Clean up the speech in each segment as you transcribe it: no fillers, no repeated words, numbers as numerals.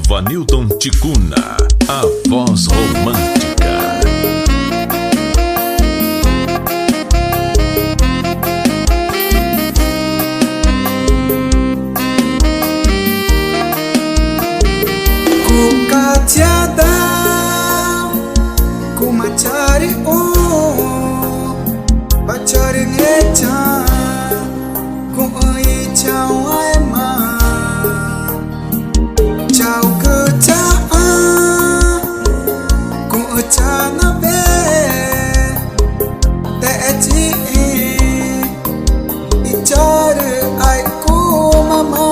Vanilton Ticuna, a voz romântica. Ku katiada, ku macari bacari ngeca, ku oi chau ai ma, chau ke cha ku cha na be, te chi bicara ai ku mama.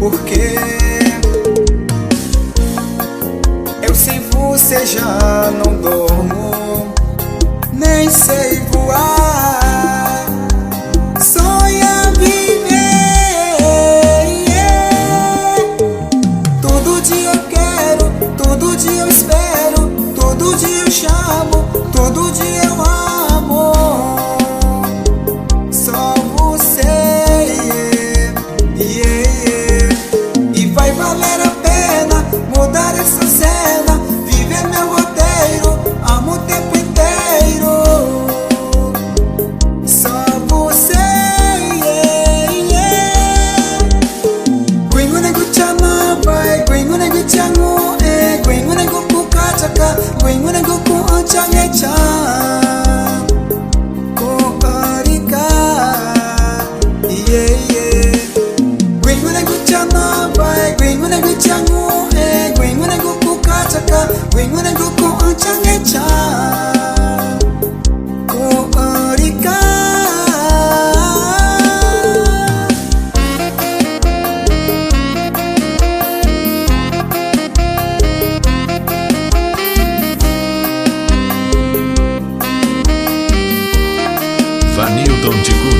Porque eu sem você já não dormo, nem sei voar, sonha viver. Todo dia eu quero, todo dia eu espero, todo dia eu chamo, todo dia eu amo. Só você. Vai valer a pena mudar essa cena, viver meu roteiro, amo o tempo inteiro. Só você. Guingo nego chana vai, guingo nego changu guingo nego kukachaka, guingo nego kuchangecha. Kuarika, guingo nego chana vai, guingo nego changu guingo nego kukachaka, guingo nego kuchangecha. Kuarika. Vanilton Ticuna.